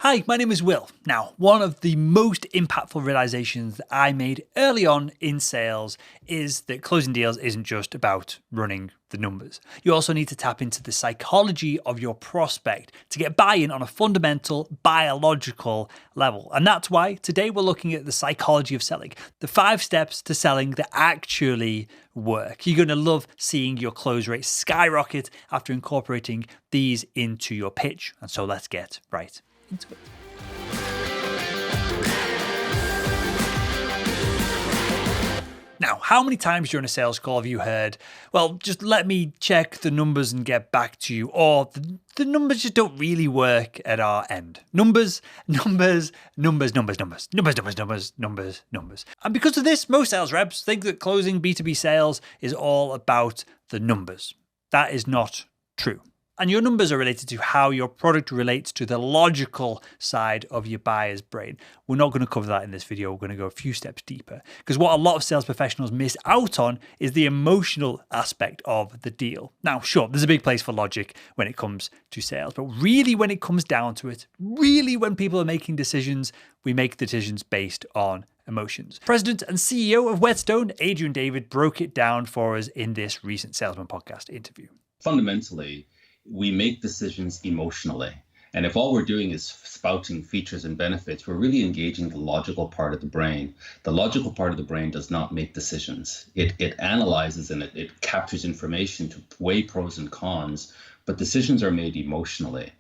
Hi, my name is Will. Now, one of the most impactful realizations that I made early on in sales is that closing deals isn't just about running the numbers. You also need to tap into the psychology of your prospect to get buy-in on a fundamental biological level. And that's why today we're looking at the psychology of selling, the 5 steps to selling that actually work. You're going to love seeing your close rate skyrocket after incorporating these into your pitch. And so let's get right into it. Now, how many times during a sales call have you heard, well, just let me check the numbers and get back to you, or the numbers just don't really work at our end. Numbers. And because of this, most sales reps think that closing B2B sales is all about the numbers. That is not true. And your numbers are related to how your product relates to the logical side of your buyer's brain. We're not going to cover that in this video. We're going to go a few steps deeper. Because what a lot of sales professionals miss out on is the emotional aspect of the deal. Now, sure, there's a big place for logic when it comes to sales. But really, when it comes down to it, really when people are making decisions, we make decisions based on emotions. President and CEO of Whetstone, Adrian David, broke it down for us in this recent Salesman podcast interview. Fundamentally, we make decisions emotionally. And if all we're doing is spouting features and benefits, we're really engaging the logical part of the brain. The logical part of the brain does not make decisions. It analyzes and it captures information to weigh pros and cons, but decisions are made emotionally.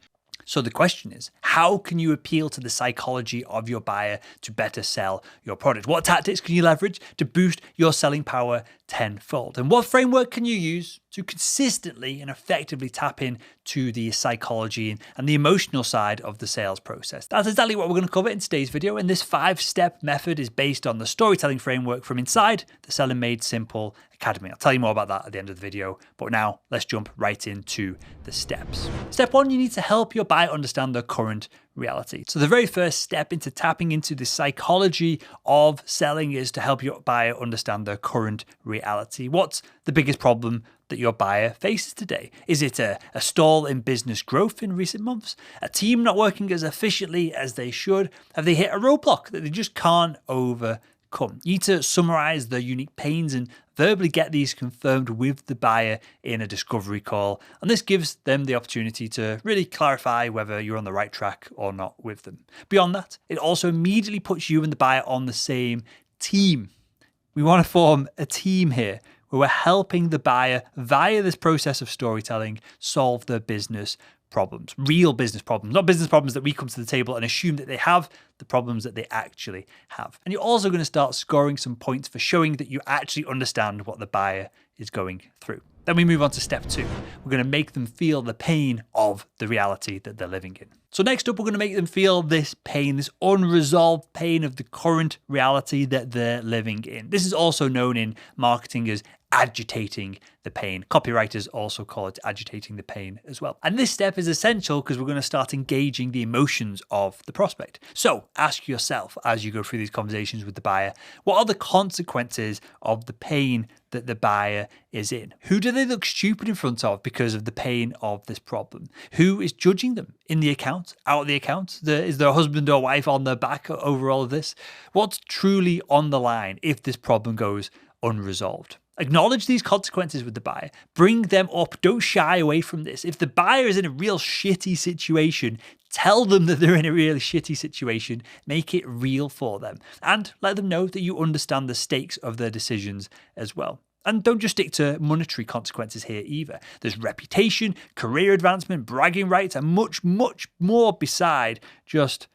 So the question is, how can you appeal to the psychology of your buyer to better sell your product? What tactics can you leverage to boost your selling power tenfold? And what framework can you use to consistently and effectively tap in to the psychology and the emotional side of the sales process? That's exactly what we're going to cover in today's video. And this 5-step method is based on the storytelling framework from inside the Selling Made Simple Academy. I'll tell you more about that at the end of the video. But now let's jump right into the steps. Step 1, you need to help your buyer understand their current reality. So the very first step into tapping into the psychology of selling is to help your buyer understand their current reality. What's the biggest problem that your buyer faces today? Is it a stall in business growth in recent months? A team not working as efficiently as they should? Have they hit a roadblock that they just can't overcome? You need to summarize their unique pains and verbally get these confirmed with the buyer in a discovery call. And this gives them the opportunity to really clarify whether you're on the right track or not with them. Beyond that, it also immediately puts you and the buyer on the same team. We want to form a team here where we're helping the buyer via this process of storytelling solve their business problems, real business problems, not business problems that we come to the table and assume that they have, the problems that they actually have. And you're also going to start scoring some points for showing that you actually understand what the buyer is going through. Then we move on to step 2. We're going to make them feel the pain of the reality that they're living in. So next up, we're going to make them feel this pain, this unresolved pain of the current reality that they're living in. This is also known in marketing as agitating the pain. Copywriters also call it agitating the pain as well. And this step is essential because we're going to start engaging the emotions of the prospect. So ask yourself as you go through these conversations with the buyer, what are the consequences of the pain that the buyer is in? Who do they look stupid in front of because of the pain of this problem? Who is judging them in the account, out of the account? Is their husband or wife on their back over all of this? What's truly on the line if this problem goes unresolved? Acknowledge these consequences with the buyer. Bring them up. Don't shy away from this. If the buyer is in a real shitty situation, tell them that they're in a really shitty situation. Make it real for them. And let them know that you understand the stakes of their decisions as well. And don't just stick to monetary consequences here either. There's reputation, career advancement, bragging rights, and much, much more beside just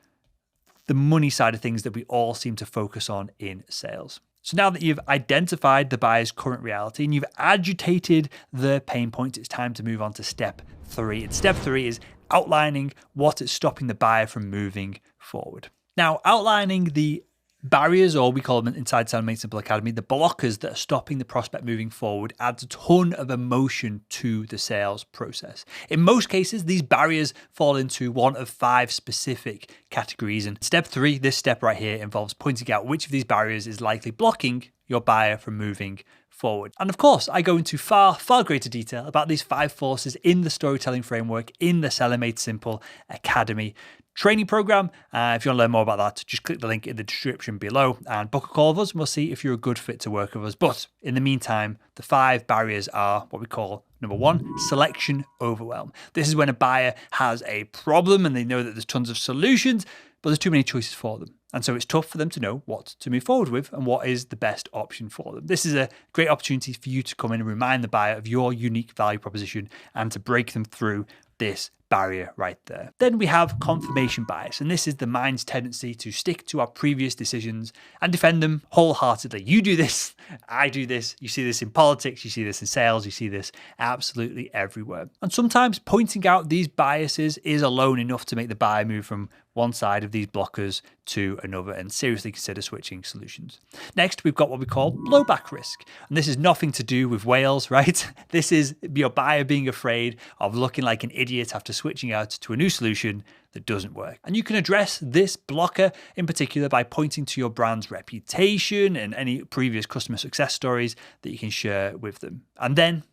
the money side of things that we all seem to focus on in sales. So now that you've identified the buyer's current reality and you've agitated the pain points, it's time to move on to step 3. And step 3 is outlining what is stopping the buyer from moving forward. Now, outlining the barriers, or we call them inside Selling Made Simple Academy, the blockers that are stopping the prospect moving forward, adds a ton of emotion to the sales process. In most cases, these barriers fall into one of 5 specific categories. And step 3, this step right here, involves pointing out which of these barriers is likely blocking your buyer from moving forward. And of course, I go into far, far greater detail about these 5 forces in the storytelling framework in the Selling Made Simple Academy. training program. If you want to learn more about that, just click the link in the description below and book a call with us, and we'll see if you're a good fit to work with us. But in the meantime, the 5 barriers are what we call, number 1, selection overwhelm. This is when a buyer has a problem and they know that there's tons of solutions, but there's too many choices for them. And so it's tough for them to know what to move forward with and what is the best option for them. This is a great opportunity for you to come in and remind the buyer of your unique value proposition and to break them through this barrier right there. Then we have confirmation bias, and this is the mind's tendency to stick to our previous decisions and defend them wholeheartedly. You do this, I do this. You see this in politics, you see this in sales, you see this absolutely everywhere. And sometimes pointing out these biases is alone enough to make the buyer move from one side of these blockers to another and seriously consider switching solutions. Next, we've got what we call blowback risk. And this is nothing to do with whales, right? This is your buyer being afraid of looking like an idiot after switching out to a new solution that doesn't work. And you can address this blocker in particular by pointing to your brand's reputation and any previous customer success stories that you can share with them. And then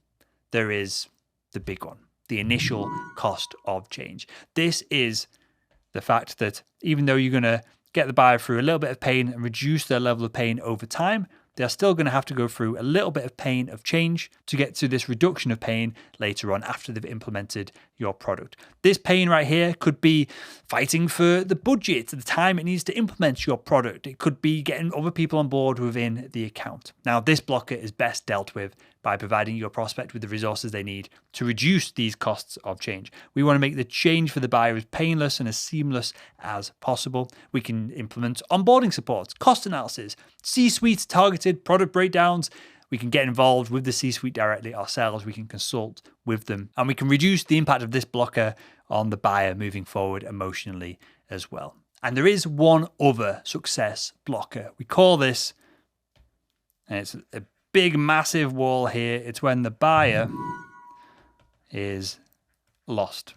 there is the big one, the initial cost of change. This is the fact that even though you're going to get the buyer through a little bit of pain and reduce their level of pain over time, they're still going to have to go through a little bit of pain of change to get to this reduction of pain later on after they've implemented your product. This pain right here could be fighting for the budget, the time it needs to implement your product. It could be getting other people on board within the account. Now, this blocker is best dealt with by providing your prospect with the resources they need to reduce these costs of change. We want to make the change for the buyer as painless and as seamless as possible. We can implement onboarding support, cost analysis, C-suite targeted product breakdowns. We can get involved with the C-suite directly ourselves. We can consult with them, and we can reduce the impact of this blocker on the buyer moving forward emotionally as well. And there is one other success blocker. We call this, and it's a big, massive wall here. It's when the buyer is lost.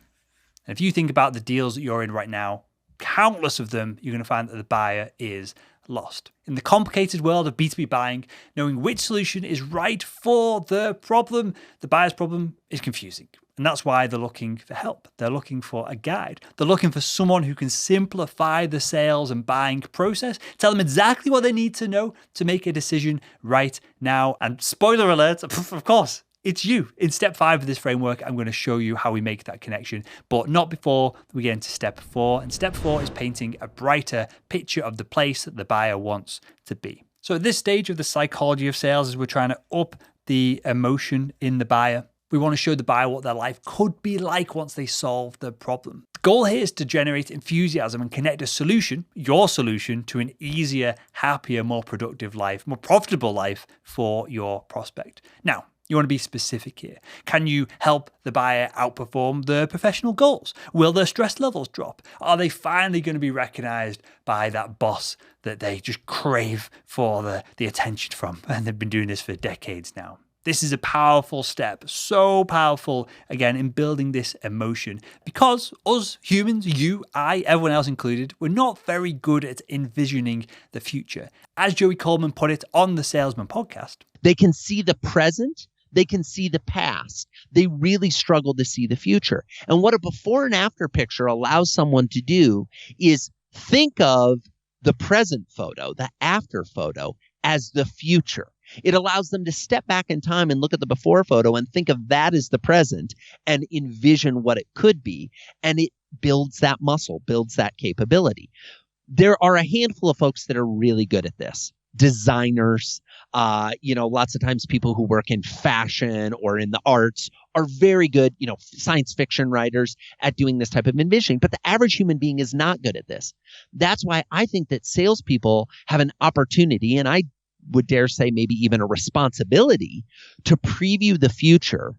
And if you think about the deals that you're in right now, countless of them, you're going to find that the buyer is lost. In the complicated world of B2B buying, knowing which solution is right for the problem, the buyer's problem, is confusing. And that's why they're looking for help. They're looking for a guide. They're looking for someone who can simplify the sales and buying process, tell them exactly what they need to know to make a decision right now. And spoiler alert, of course, it's you. In step 5 of this framework, I'm going to show you how we make that connection, but not before we get into step 4. And step 4 is painting a brighter picture of the place that the buyer wants to be. So at this stage of the psychology of sales, as we're trying to up the emotion in the buyer, we want to show the buyer what their life could be like once they solve the problem. The goal here is to generate enthusiasm and connect a solution, your solution, to an easier, happier, more productive life, more profitable life for your prospect. Now, you want to be specific here. Can you help the buyer outperform their professional goals? Will their stress levels drop? Are they finally going to be recognized by that boss that they just crave for the attention from? And they've been doing this for decades now. This is a powerful step, so powerful, again, in building this emotion. Because us humans, you, I, everyone else included, we're not very good at envisioning the future. As Joey Coleman put it on the Salesman podcast, they can see the present, they can see the past. They really struggle to see the future. And what a before and after picture allows someone to do is think of the present photo, the after photo, as the future. It allows them to step back in time and look at the before photo and think of that as the present and envision what it could be. And it builds that muscle, builds that capability. There are a handful of folks that are really good at this. Designers, lots of times people who work in fashion or in the arts are very good, science fiction writers at doing this type of envisioning. But the average human being is not good at this. That's why I think that salespeople have an opportunity, and I would dare say maybe even a responsibility, to preview the future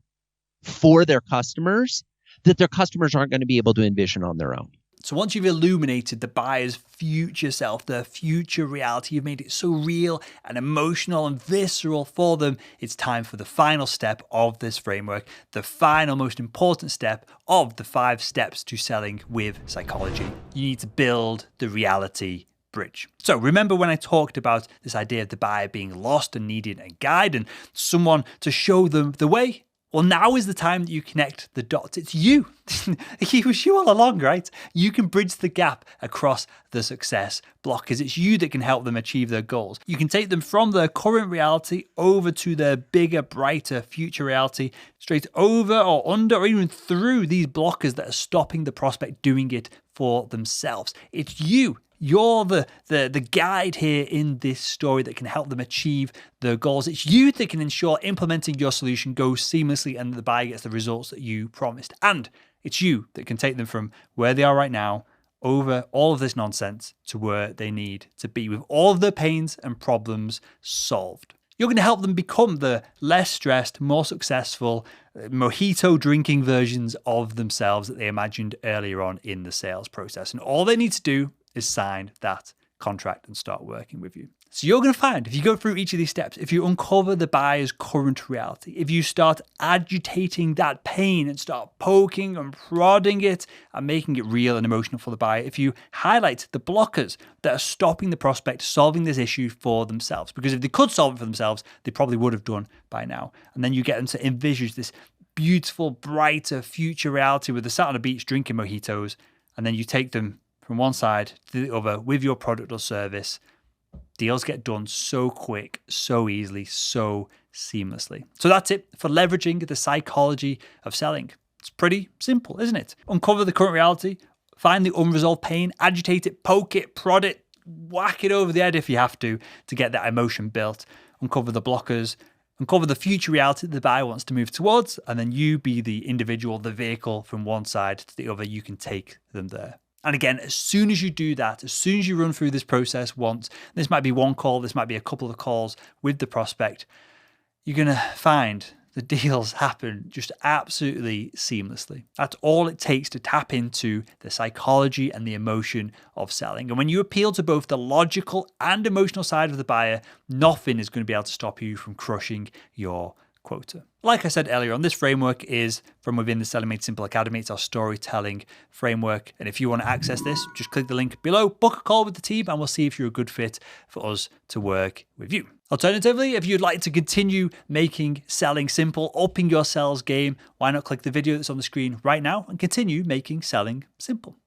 for their customers that their customers aren't going to be able to envision on their own. So once you've illuminated the buyer's future self, their future reality, you've made it so real and emotional and visceral for them, it's time for the final step of this framework, the final most important step of the 5 steps to selling with psychology. You need to build the reality bridge. So remember when I talked about this idea of the buyer being lost and needing a guide and someone to show them the way? Well, now is the time that you connect the dots. It's you. It was you all along, right? You can bridge the gap across the success blockers. It's you that can help them achieve their goals. You can take them from their current reality over to their bigger, brighter future reality, straight over or under or even through these blockers that are stopping the prospect doing it for themselves. It's you. You're the guide here in this story that can help them achieve their goals. It's you that can ensure implementing your solution goes seamlessly and the buyer gets the results that you promised. And it's you that can take them from where they are right now over all of this nonsense to where they need to be with all of their pains and problems solved. You're going to help them become the less stressed, more successful, mojito drinking versions of themselves that they imagined earlier on in the sales process. And all they need to do is sign that contract and start working with you. So you're going to find, if you go through each of these steps, if you uncover the buyer's current reality, if you start agitating that pain and start poking and prodding it and making it real and emotional for the buyer, if you highlight the blockers that are stopping the prospect solving this issue for themselves, because if they could solve it for themselves, they probably would have done by now. And then you get them to envisage this beautiful, brighter future reality where they're sat on a beach drinking mojitos, and then you take them from one side to the other with your product or service. Deals get done so quick, so easily, so seamlessly. So that's it for leveraging the psychology of selling. It's pretty simple, isn't it? Uncover the current reality, find the unresolved pain, agitate it, poke it, prod it, whack it over the head if you have to get that emotion built. Uncover the blockers, uncover the future reality that the buyer wants to move towards, and then you be the individual, the vehicle from one side to the other. You can take them there. And again, as soon as you do that, as soon as you run through this process once, this might be one call, this might be a couple of calls with the prospect, you're going to find the deals happen just absolutely seamlessly. That's all it takes to tap into the psychology and the emotion of selling. And when you appeal to both the logical and emotional side of the buyer, nothing is going to be able to stop you from crushing your quota. Like I said earlier on, this framework is from within the Selling Made Simple Academy. It's our storytelling framework. And if you want to access this, just click the link below, book a call with the team, and we'll see if you're a good fit for us to work with you. Alternatively, if you'd like to continue making selling simple, upping your sales game, why not click the video that's on the screen right now and continue making selling simple.